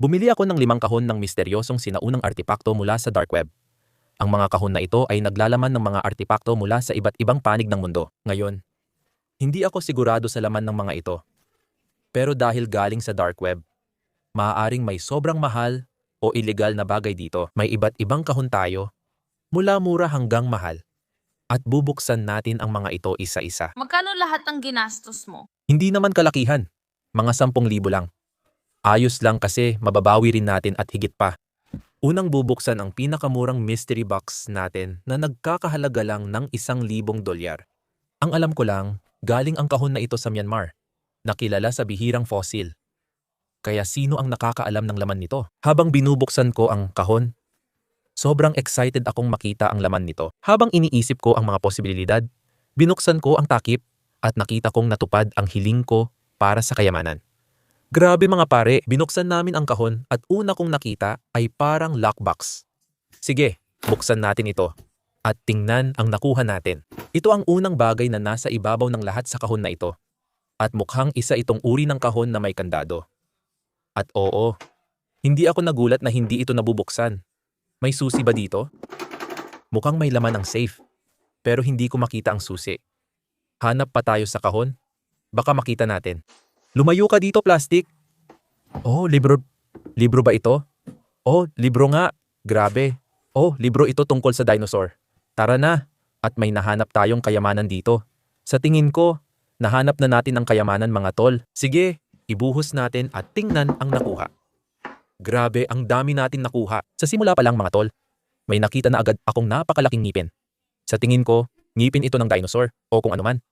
Bumili ako ng 5 kahon ng misteryosong sinaunang artipakto mula sa dark web. Ang mga kahon na ito ay naglalaman ng mga artipakto mula sa iba't ibang panig ng mundo. Ngayon, hindi ako sigurado sa laman ng mga ito. Pero dahil galing sa dark web, maaaring may sobrang mahal o illegal na bagay dito. May iba't ibang kahon tayo, mula mura hanggang mahal. At bubuksan natin ang mga ito isa-isa. Magkano lahat ng ginastos mo? Hindi naman kalakihan, mga 10,000 lang. Ayos lang kasi mababawi rin natin at higit pa. Unang bubuksan ang pinakamurang mystery box natin na nagkakahalaga lang ng $1,000. Ang alam ko lang, galing ang kahon na ito sa Myanmar, na kilala sa bihirang fossil. Kaya sino ang nakakaalam ng laman nito? Habang binubuksan ko ang kahon, sobrang excited akong makita ang laman nito. Habang iniisip ko ang mga posibilidad, binuksan ko ang takip at nakita kong natupad ang hiling ko para sa kayamanan. Grabe mga pare, binuksan namin ang kahon at una kong nakita ay parang lockbox. Sige, buksan natin ito at tingnan ang nakuha natin. Ito ang unang bagay na nasa ibabaw ng lahat sa kahon na ito. At mukhang isa itong uri ng kahon na may kandado. At oo, hindi ako nagulat na hindi ito nabubuksan. May susi ba dito? Mukhang may laman ang safe, pero hindi ko makita ang susi. Hanap pa tayo sa kahon? Baka makita natin. Lumayo ka dito, plastic. Oh, libro. Libro ba ito? Oh, libro nga. Grabe. Oh, libro ito tungkol sa dinosaur. Tara na. At may nahanap tayong kayamanan dito. Sa tingin ko, nahanap na natin ang kayamanan mga tol. Sige, ibuhos natin at tingnan ang nakuha. Grabe, ang dami natin nakuha. Sa simula pa lang mga tol, may nakita na agad akong napakalaking ngipin. Sa tingin ko, ngipin ito ng dinosaur o kung anuman.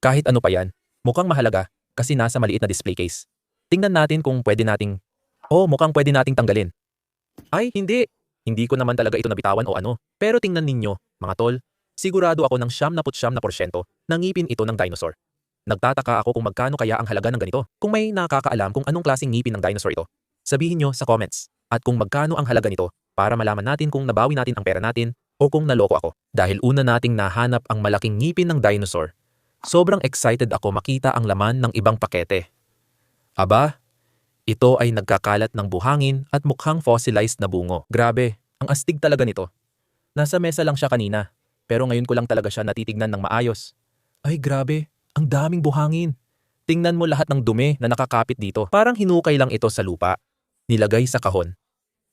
Kahit ano pa yan, mukhang mahalaga. Kasi nasa maliit na display case. Tingnan natin kung pwede nating, mukhang pwede nating tanggalin. Ay, hindi. Hindi ko naman talaga ito nabitawan o ano. Pero tingnan ninyo, mga tol, sigurado ako ng 99% na ngipin ito ng dinosaur. Nagtataka ako kung magkano kaya ang halaga ng ganito. Kung may nakakaalam kung anong klaseng ngipin ng dinosaur ito, sabihin nyo sa comments. At kung magkano ang halaga nito para malaman natin kung nabawi natin ang pera natin o kung naloko ako. Dahil una nating nahanap ang malaking ngipin ng dinosaur, sobrang excited ako makita ang laman ng ibang pakete. Aba, ito ay nagkakalat ng buhangin at mukhang fossilized na bungo. Grabe, ang astig talaga nito. Nasa mesa lang siya kanina, pero ngayon ko lang talaga siya natitignan ng maayos. Ay grabe, ang daming buhangin. Tingnan mo lahat ng dumi na nakakapit dito. Parang hinukay lang ito sa lupa, nilagay sa kahon,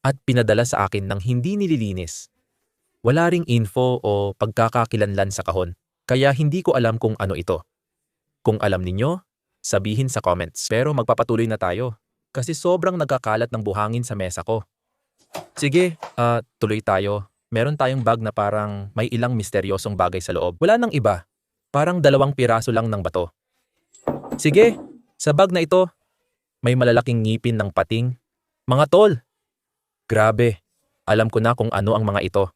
at pinadala sa akin ng hindi nililinis. Wala ring info o pagkakakilanlan sa kahon. Kaya hindi ko alam kung ano ito. Kung alam ninyo, sabihin sa comments. Pero magpapatuloy na tayo kasi sobrang nagkakalat ng buhangin sa mesa ko. Sige, tuloy tayo. Meron tayong bag na parang may ilang misteryosong bagay sa loob. Wala nang iba. Parang 2 piraso lang ng bato. Sige, sa bag na ito, may malalaking ngipin ng pating. Mga tol! Grabe, alam ko na kung ano ang mga ito.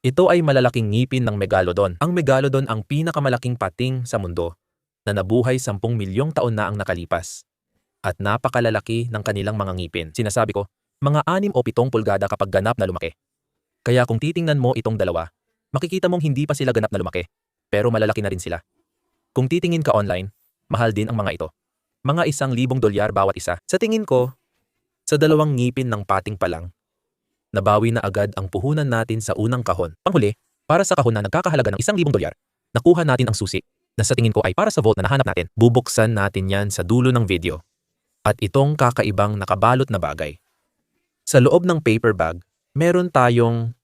Ito ay malalaking ngipin ng megalodon. Ang megalodon ang pinakamalaking pating sa mundo na nabuhay 10 milyong taon na ang nakalipas. At napakalalaki ng kanilang mga ngipin. Sinasabi ko, mga 6 o 7 pulgada kapag ganap na lumaki. Kaya kung titingnan mo itong dalawa, makikita mong hindi pa sila ganap na lumaki, pero malalaki na rin sila. Kung titingin ka online, mahal din ang mga ito. Mga $1,000 bawat isa. Sa tingin ko, sa 2 ngipin ng pating pa lang, nabawi na agad ang puhunan natin sa unang kahon. Panghuli, para sa kahon na nagkakahalaga ng $1,000, nakuha natin ang susi na sa tingin ko ay para sa vault na nahanap natin. Bubuksan natin yan sa dulo ng video. At itong kakaibang nakabalot na bagay. Sa loob ng paper bag, meron tayong,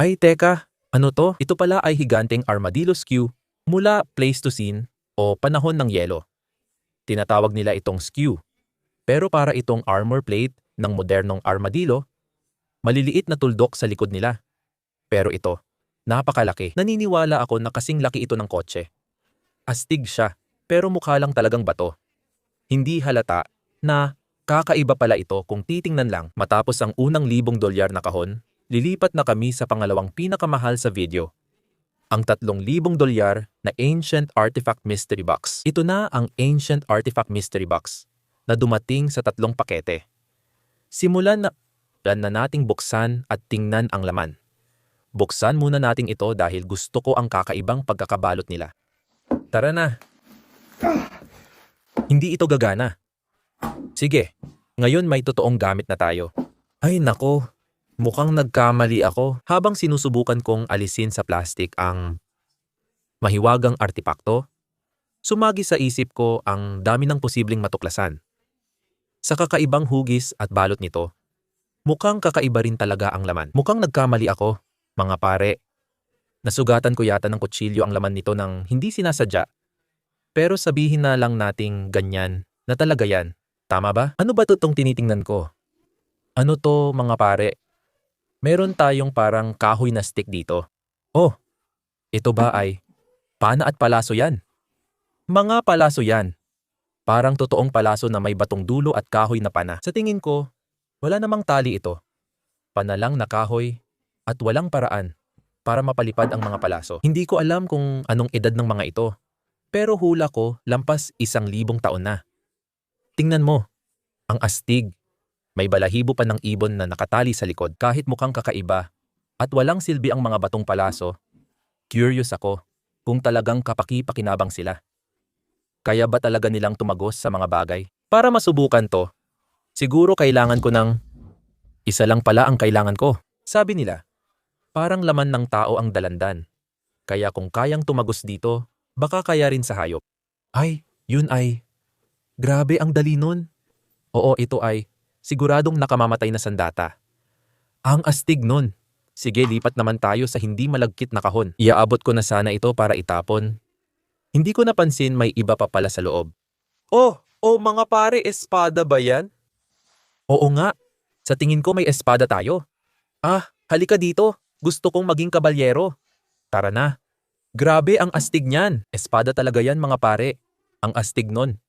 ay teka, ano to? Ito pala ay higanteng armadillo skew mula Pleistocene o panahon ng yelo. Tinatawag nila itong skew. Pero para itong armor plate ng modernong armadillo, maliliit na tuldok sa likod nila. Pero ito, napakalaki. Naniniwala ako na kasing laki ito ng kotse. Astig siya, pero mukha lang talagang bato. Hindi halata na kakaiba pala ito kung titingnan lang. Matapos ang unang $1,000 na kahon, lilipat na kami sa pangalawang pinakamahal sa video. Ang $3,000 na Ancient Artifact Mystery Box. Ito na ang Ancient Artifact Mystery Box na dumating sa 3 pakete. Simulan na nating buksan at tingnan ang laman. Buksan muna nating ito dahil gusto ko ang kakaibang pagkakabalot nila. Tara na. Hindi ito gagana. Sige, Ngayon may totoong gamit na tayo. Ay nako, mukhang nagkamali ako habang sinusubukan kong alisin sa plastic ang mahiwagang artipakto. Sumagi sa isip ko ang dami ng posibleng matuklasan. Sa kakaibang hugis at balot nito, mukhang kakaiba rin talaga ang laman. Mukhang nagkamali ako, mga pare. Nasugatan ko yata ng kutsilyo ang laman nito ng hindi sinasadya. Pero sabihin na lang nating ganyan na talaga yan. Tama ba? Ano ba itong tinitingnan ko? Ano to mga pare? Meron tayong parang kahoy na stick dito. Oh, ito ba ay pana at palaso yan? Mga palaso yan. Parang totoong palaso na may batong dulo at kahoy na pana. Sa tingin ko, wala namang tali ito. Pana lang na kahoy at walang paraan para mapalipad ang mga palaso. Hindi ko alam kung anong edad ng mga ito. Pero hula ko lampas 1,000 taon na. Tingnan mo, ang astig. May balahibo pa ng ibon na nakatali sa likod kahit mukhang kakaiba at walang silbi ang mga batong palaso. Curious ako kung talagang kapaki-pakinabang sila. Kaya ba talaga nilang tumagos sa mga bagay? Para masubukan to, siguro kailangan ko ng isa lang pala ang kailangan ko. Sabi nila, parang laman ng tao ang dalandan. Kaya kung kayang tumagos dito, baka kaya rin sa hayop. Ay, yun ay. Grabe ang dali nun. Oo, ito ay siguradong nakamamatay na sandata. Ang astig nun. Sige, lipat naman tayo sa hindi malagkit na kahon. Iaabot ko na sana ito para itapon. Hindi ko napansin may iba pa pala sa loob. Oh, mga pare, espada ba yan? Oo nga. Sa tingin ko may espada tayo. Ah, halika dito. Gusto kong maging kabalyero. Tara na. Grabe ang astig niyan. Espada talaga yan mga pare. Ang astig nun.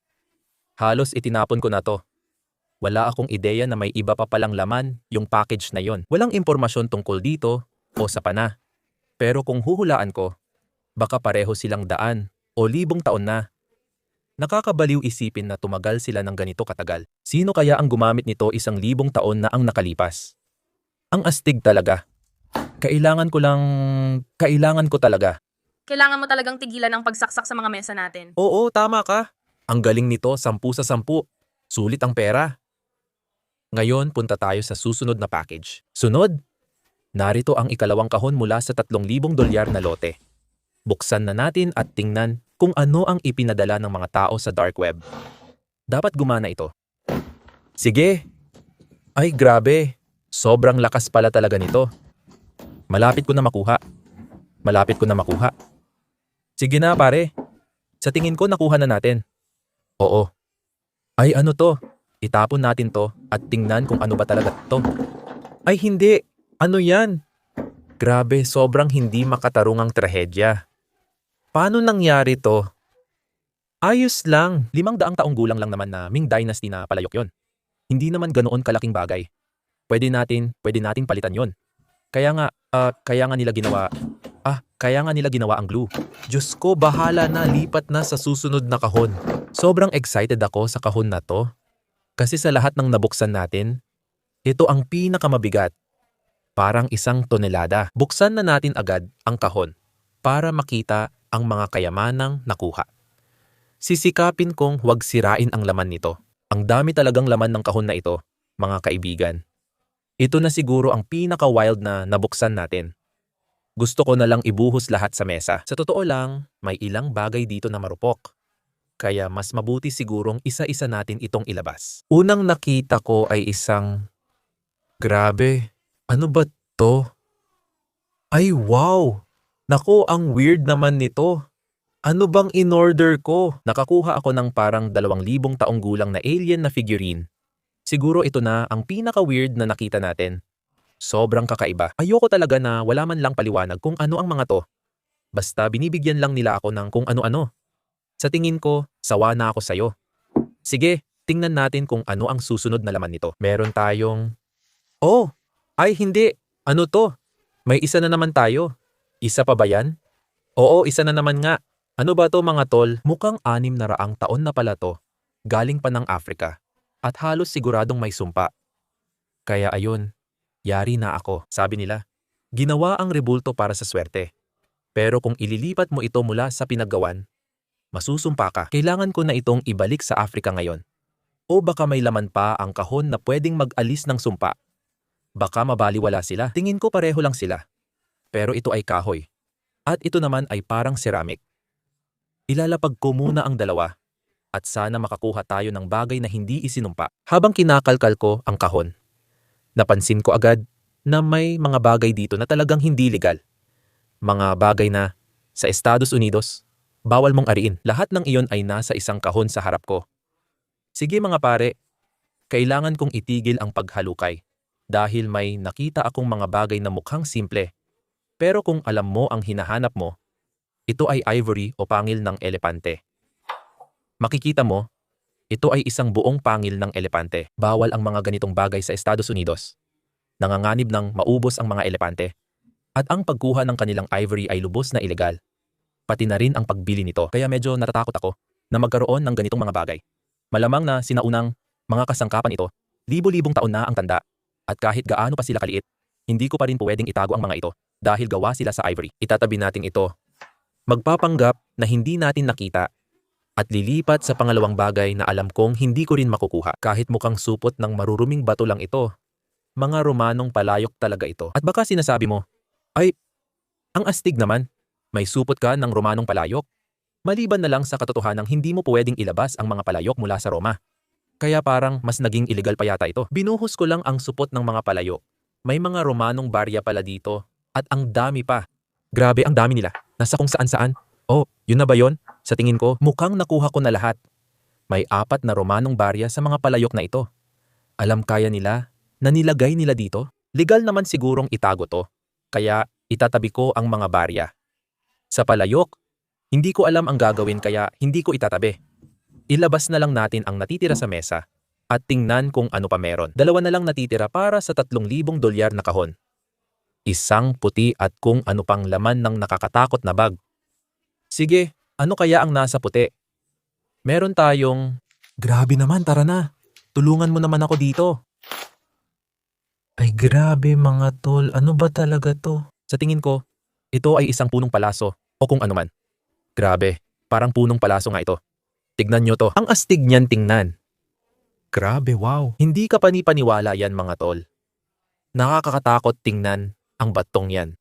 Halos itinapon ko na to. Wala akong ideya na may iba pa palang laman yung package na yon. Walang impormasyon tungkol dito o sa pana. Pero kung huhulaan ko, baka pareho silang daan o 1,000 taon na. Nakakabaliw isipin na tumagal sila ng ganito katagal. Sino kaya ang gumamit nito 1,000 taon na ang nakalipas? Ang astig talaga. Kailangan ko talaga. Kailangan mo talagang tigilan ang pagsaksak sa mga mesa natin. Oo, tama ka. Ang galing nito, 10 sa 10. Sulit ang pera. Ngayon, punta tayo sa susunod na package. Sunod, narito ang ikalawang kahon mula sa $3,000 na lote. Buksan na natin at tingnan kung ano ang ipinadala ng mga tao sa dark web. Dapat gumana ito. Sige. Ay, grabe. Sobrang lakas pala talaga nito. Malapit ko na makuha. Sige na, pare. Sa tingin ko, nakuha na natin. Oo. Ay, ano to? Itapon natin to at tingnan kung ano ba talaga to. Ay, hindi. Ano yan? Grabe, sobrang hindi makatarungang trahedya. Paano nangyari to? Ayos lang. 500 taong gulang lang naman na Ming Dynasty na palayok yon. Hindi naman ganoon kalaking bagay. Pwede natin palitan yon. Kaya nga nila ginawa ang glue. Diyos ko, bahala na, lipat na sa susunod na kahon. Sobrang excited ako sa kahon na to. Kasi sa lahat ng nabuksan natin, ito ang pinakamabigat. Parang 1 tonelada. Buksan na natin agad ang kahon para makita ang mga kayamanang nakuha. Sisikapin kong huwag sirain ang laman nito. Ang dami talagang laman ng kahon na ito, mga kaibigan. Ito na siguro ang pinaka-wild na nabuksan natin. Gusto ko na lang ibuhos lahat sa mesa. Sa totoo lang, may ilang bagay dito na marupok. Kaya mas mabuti sigurong isa-isa natin itong ilabas. Unang nakita ko ay isang... Grabe, ano ba to? Ay wow! Naku, ang weird naman nito. Ano bang in-order ko? Nakakuha ako ng parang 2,000 taong gulang na alien na figurine. Siguro ito na ang pinaka-weird na nakita natin. Sobrang kakaiba. Ayoko talaga na wala man lang paliwanag kung ano ang mga to. Basta binibigyan lang nila ako ng kung ano-ano. Sa tingin ko, sawa na ako sa'yo. Sige, tingnan natin kung ano ang susunod na laman nito. Meron tayong... Oh! Ay hindi! Ano to? May isa na naman tayo. Isa pa ba yan? Oo, isa na naman nga. Ano ba to mga tol? Mukhang 600 taon na pala to. Galing pa ng Africa. At halos siguradong may sumpa. Kaya ayun, yari na ako, sabi nila. Ginawa ang rebulto para sa swerte. Pero kung ililipat mo ito mula sa pinaggawan, masusumpa ka. Kailangan ko na itong ibalik sa Africa ngayon. O baka may laman pa ang kahon na pwedeng mag-alis ng sumpa. Baka mabaliwala sila. Tingin ko pareho lang sila. Pero ito ay kahoy. At ito naman ay parang ceramic. Ilalapag ko muna ang dalawa. At sana makakuha tayo ng bagay na hindi isinumpa. Habang kinakalkal ko ang kahon, napansin ko agad na may mga bagay dito na talagang hindi legal. Mga bagay na sa Estados Unidos, bawal mong ariin. Lahat ng iyon ay nasa isang kahon sa harap ko. Sige mga pare, kailangan kong itigil ang paghalukay dahil may nakita akong mga bagay na mukhang simple. Pero kung alam mo ang hinahanap mo, ito ay ivory o pangil ng elepante. Makikita mo, ito ay isang buong pangil ng elepante. Bawal ang mga ganitong bagay sa Estados Unidos. Nanganganib ng maubos ang mga elepante. At ang pagkuha ng kanilang ivory ay lubos na ilegal. Pati na rin ang pagbili nito. Kaya medyo natatakot ako na magkaroon ng ganitong mga bagay. Malamang na sinaunang mga kasangkapan ito, libo-libong taon na ang tanda. At kahit gaano pa sila kaliit, hindi ko pa rin pwedeng itago ang mga ito dahil gawa sila sa ivory. Itatabi natin ito. Magpapanggap na hindi natin nakita at lilipat sa pangalawang bagay na alam kong hindi ko rin makukuha. Kahit mukhang supot ng maruruming bato lang ito, mga Romanong palayok talaga ito. At baka sinasabi mo, ay, ang astig naman, may supot ka ng Romanong palayok. Maliban na lang sa katotohanang hindi mo pwedeng ilabas ang mga palayok mula sa Roma. Kaya parang mas naging illegal pa yata ito. Binuhos ko lang ang supot ng mga palayok. May mga Romanong barya pala dito at ang dami pa. Grabe ang dami nila. Nasa kung saan-saan. Oh, yun na ba yun? Sa tingin ko, mukhang nakuha ko na lahat. May 4 na Romanong barya sa mga palayok na ito. Alam kaya nila na nilagay nila dito? Legal naman sigurong itago to. Kaya itatabi ko ang mga barya. Sa palayok, hindi ko alam ang gagawin kaya hindi ko itatabi. Ilabas na lang natin ang natitira sa mesa at tingnan kung ano pa meron. 2 na lang natitira para sa $3,000 na kahon. Isang puti at kung ano pang laman ng nakakatakot na bag. Sige, ano kaya ang nasa puti? Meron tayong... Grabe naman, tara na. Tulungan mo naman ako dito. Ay grabe mga tol, ano ba talaga to? Sa tingin ko, ito ay isang punong palaso o kung ano man. Grabe, parang punong palaso nga ito. Tignan nyo to. Ang astig niyan tingnan. Grabe, wow. Hindi ka panipaniwala yan mga tol. Nakakatakot tingnan ang batong yan.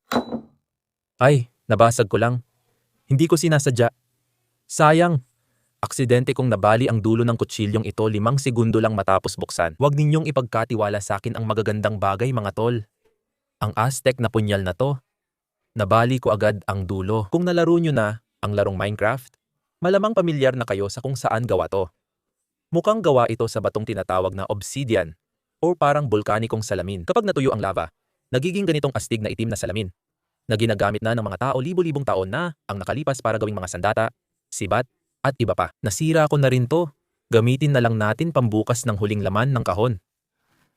Ay, nabasag ko lang. Hindi ko sinasadya. Sayang. Aksidente kong nabali ang dulo ng kutsilyong ito 5 segundo lang matapos buksan. Huwag ninyong ipagkatiwala sa akin ang magagandang bagay mga tol. Ang Aztec na punyal na to, nabali ko agad ang dulo. Kung nalaro nyo na ang larong Minecraft, malamang pamilyar na kayo sa kung saan gawa to. Mukhang gawa ito sa batong tinatawag na obsidian o parang bulkanikong salamin. Kapag natuyo ang lava, nagiging ganitong astig na itim na salamin na ginagamit na ng mga tao libo-libong taon na ang nakalipas para gawing mga sandata, sibat, at iba pa. Nasira ko na rin to. Gamitin na lang natin pambukas ng huling laman ng kahon.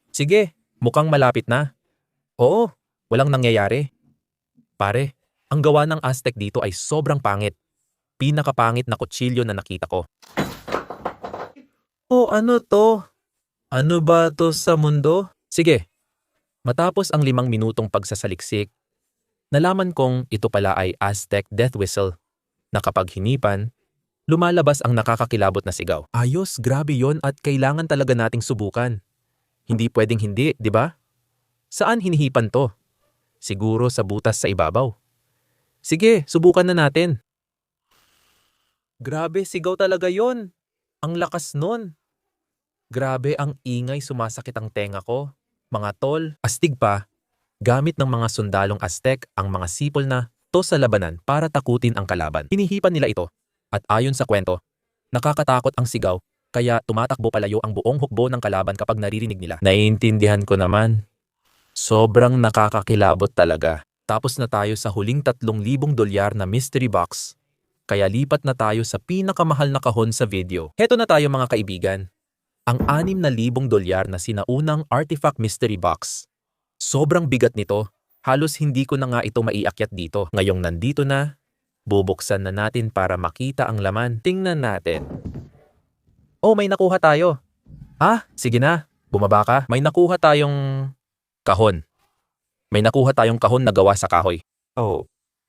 Sige, mukhang malapit na. Oo, walang nangyayari. Pare, ang gawa ng Aztec dito ay sobrang pangit. Pinakapangit na kutsilyo na nakita ko. Oh, ano to? Ano ba to sa mundo? Sige, matapos ang 5 minutong pagsasaliksik, nalaman kong ito pala ay Aztec death whistle na kapag hinipan, lumalabas ang nakakakilabot na sigaw. Ayos, grabe yon at kailangan talaga nating subukan. Hindi pwedeng hindi, di ba? Saan hinihipan to? Siguro sa butas sa ibabaw. Sige, subukan na natin. Grabe, sigaw talaga yon. Ang lakas nun. Grabe ang ingay, sumasakit ang tenga ko. Mga tol, astig pa. Gamit ng mga sundalong Aztec ang mga sipol na to sa labanan para takutin ang kalaban. Hinihipan nila ito. At ayon sa kwento, nakakatakot ang sigaw kaya tumatakbo palayo ang buong hukbo ng kalaban kapag naririnig nila. Naiintindihan ko naman. Sobrang nakakakilabot talaga. Tapos na tayo sa huling $3,000 na mystery box. Kaya lipat na tayo sa pinakamahal na kahon sa video. Heto na tayo mga kaibigan. Ang $6,000 na sinaunang artifact mystery box. Sobrang bigat nito. Halos hindi ko na nga ito maiakyat dito. Ngayong nandito na, bubuksan na natin para makita ang laman. Tingnan natin. Oh, may nakuha tayo. Ah, sige na. Bumaba ka. May nakuha tayong kahon. May nakuha tayong kahon na gawa sa kahoy. Oh.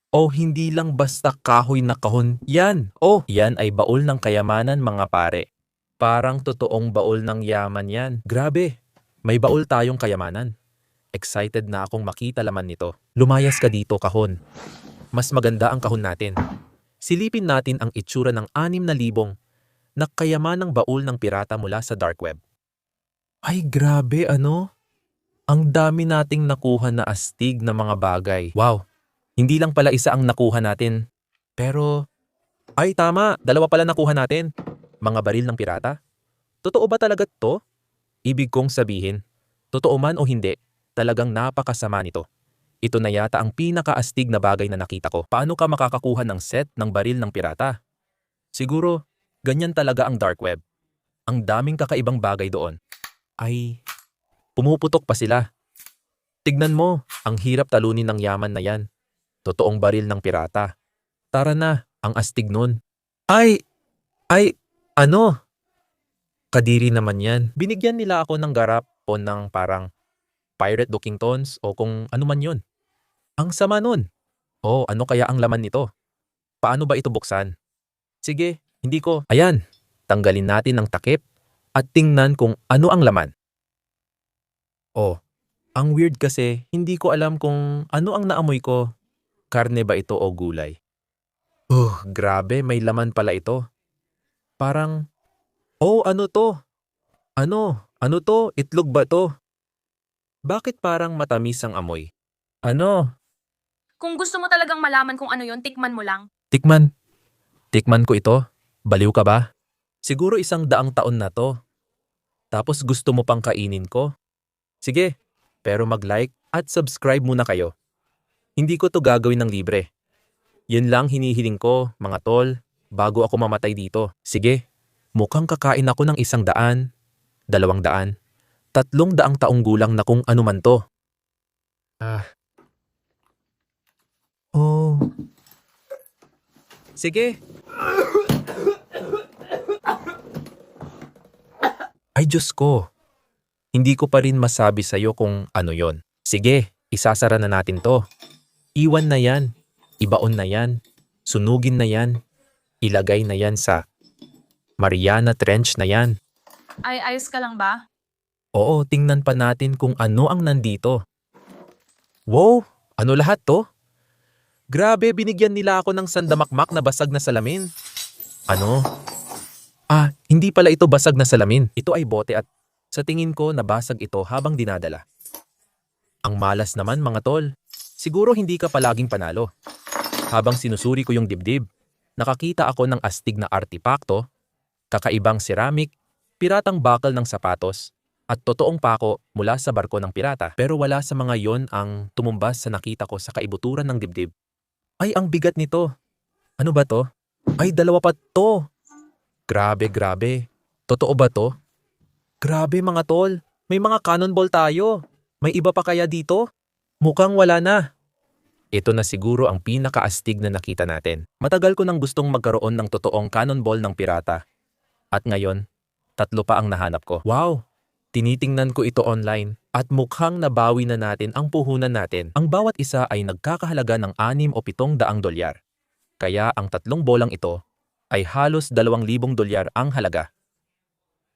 Oh, hindi lang basta kahoy na kahon. Yan. Oh, yan ay baul ng kayamanan mga pare. Parang totoong baul ng yaman yan. Grabe, may baul tayong kayamanan. Excited na akong makita laman nito. Lumayas ka dito, kahon. Mas maganda ang kahon natin. Silipin natin ang itsura ng 6,000 na kayamanang baul ng pirata mula sa dark web. Ay grabe, ano? Ang dami nating nakuha na astig na mga bagay. Wow, hindi lang pala isa ang nakuha natin. Pero, ay tama, 2 pala nakuha natin. Mga baril ng pirata? Totoo ba talaga to? Ibig kong sabihin, totoo man o hindi, talagang napakasama nito. Ito na yata ang pinakaastig na bagay na nakita ko. Paano ka makakakuha ng set ng baril ng pirata? Siguro, ganyan talaga ang dark web. Ang daming kakaibang bagay doon. Ay, pumuputok pa sila. Tignan mo, ang hirap talunin ng yaman na yan. Totoong baril ng pirata. Tara na, ang astig nun. Ay, ano? Kadiri naman yan. Binigyan nila ako ng garap o ng parang pirate looking tones o kung ano man yun. Ang sama nun. Oh, ano kaya ang laman nito? Paano ba ito buksan? Sige, hindi ko. Ayan, tanggalin natin ang takip at tingnan kung ano ang laman. Oh, ang weird kasi hindi ko alam kung ano ang naamoy ko. Karne ba ito o gulay? Grabe, may laman pala ito. Parang, oh, ano to? Ano to? Itlog ba to? Bakit parang matamis ang amoy? Ano? Kung gusto mo talagang malaman kung ano yon, tikman mo lang. Tikman. Tikman ko ito. Baliw ka ba? Siguro 100 taon na to. Tapos gusto mo pang kainin ko? Sige, pero mag-like at subscribe muna kayo. Hindi ko to gagawin ng libre. Yun lang hinihiling ko, mga tol, bago ako mamatay dito. Sige, mukhang kakain ako ng 100, 200, 300 taong gulang na kung ano man to. Oh. Sige. Ay Diyos ko. Hindi ko pa rin masabi sa'yo kung ano yon. Sige, isasara na natin to. Iwan na yan. Ibaon na yan. Sunugin na yan. Ilagay na yan sa Mariana Trench na yan. Ay, ayos ka lang ba? Oo, tingnan pa natin kung ano ang nandito. Wow, ano lahat to? Grabe, binigyan nila ako ng sandamakmak na basag na salamin. Ano? Hindi pala ito basag na salamin. Ito ay bote at sa tingin ko nabasag ito habang dinadala. Ang malas naman mga tol. Siguro hindi ka palaging panalo. Habang sinusuri ko yung dibdib, nakakita ako ng astig na artipakto, kakaibang ceramic, piratang bakal ng sapatos, at totoong pako mula sa barko ng pirata. Pero wala sa mga yon ang tumumbas sa nakita ko sa kaibuturan ng dibdib. Ay, ang bigat nito. Ano ba to? Ay, 2 pa to. Grabe. Totoo ba to? Grabe mga tol, may mga cannonball tayo. May iba pa kaya dito? Mukhang wala na. Ito na siguro ang pinakaastig na nakita natin. Matagal ko nang gustong magkaroon ng totoong cannonball ng pirata. At ngayon, 3 pa ang nahanap ko. Wow! Tinitingnan ko ito online at mukhang nabawi na natin ang puhunan natin. Ang bawat isa ay nagkakahalaga ng 6 o 700 dolyar. Kaya ang 3 bolang ito ay halos 2,000 dolyar ang halaga.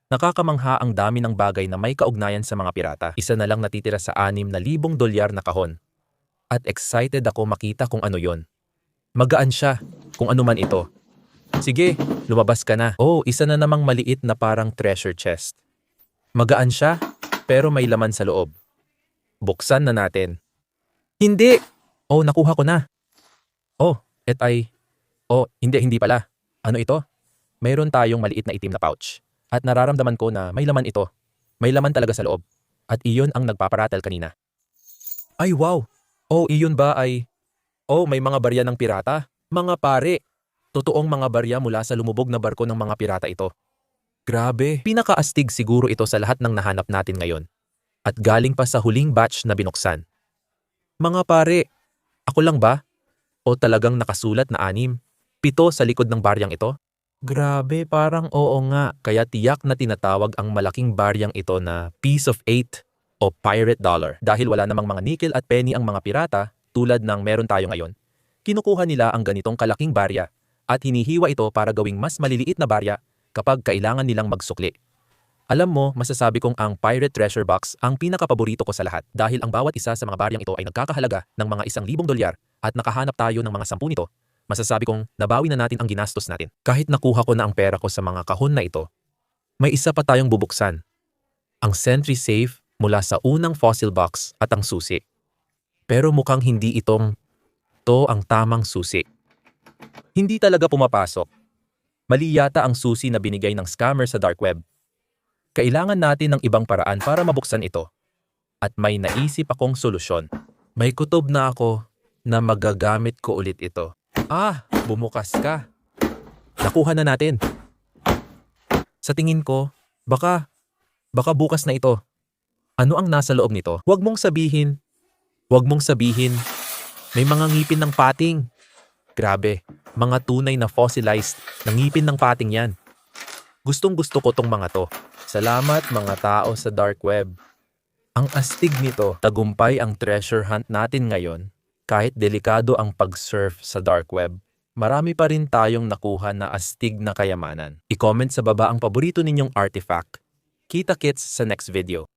Nakakamangha ang dami ng bagay na may kaugnayan sa mga pirata. Isa na lang natitira sa 6,000 dolyar na kahon. At excited ako makita kung ano yon. Magaan siya, kung ano man ito. Sige, lumabas ka na. Oh, isa na namang maliit na parang treasure chest. Magaan siya, pero may laman sa loob. Buksan na natin. Hindi! Oh, nakuha ko na. Oh, hindi pala. Ano ito? Mayroon tayong maliit na itim na pouch. At nararamdaman ko na may laman ito. May laman talaga sa loob. At iyon ang nagpaparatel kanina. Ay wow! Oh, iyon ba ay... Oh, may mga barya ng pirata? Mga pare! Totoong mga barya mula sa lumubog na barko ng mga pirata ito. Grabe! Pinakaastig siguro ito sa lahat ng nahanap natin ngayon. At galing pa sa huling batch na binuksan. Mga pare, ako lang ba? O talagang nakasulat na 6, 7 sa likod ng baryang ito? Grabe, parang oo nga. Kaya tiyak na tinatawag ang malaking baryang ito na piece of 8 o pirate dollar. Dahil wala namang mga nickel at penny ang mga pirata tulad ng meron tayo ngayon. Kinukuha nila ang ganitong kalaking barya at hinihiwa ito para gawing mas maliliit na barya kapag kailangan nilang magsukli. Alam mo, masasabi kong ang Pirate Treasure Box ang pinakapaborito ko sa lahat dahil ang bawat isa sa mga baryang ito ay nagkakahalaga ng mga $1,000 at nakahanap tayo ng mga 10 nito. Masasabi kong nabawi na natin ang ginastos natin. Kahit nakuha ko na ang pera ko sa mga kahon na ito, may isa pa tayong bubuksan. Ang Sentry Safe mula sa unang fossil box at ang susi. Pero mukhang hindi to ang tamang susi. Hindi talaga pumapasok. Mali yata ang susi na binigay ng scammer sa dark web. Kailangan natin ng ibang paraan para mabuksan ito. At may naisip akong solusyon. May kutob na ako na magagamit ko ulit ito. Bumukas ka. Nakuha na natin. Sa tingin ko, baka bukas na ito. Ano ang nasa loob nito? Huwag mong sabihin, may mga ngipin ng pating. Grabe, mga tunay na fossilized na ngipin ng pating yan. Gustong-gusto ko tong mga to. Salamat mga tao sa dark web. Ang astig nito, tagumpay ang treasure hunt natin ngayon. Kahit delikado ang pag-surf sa dark web, marami pa rin tayong nakuha na astig na kayamanan. I-comment sa baba ang paborito ninyong artifact. Kita-kits sa next video.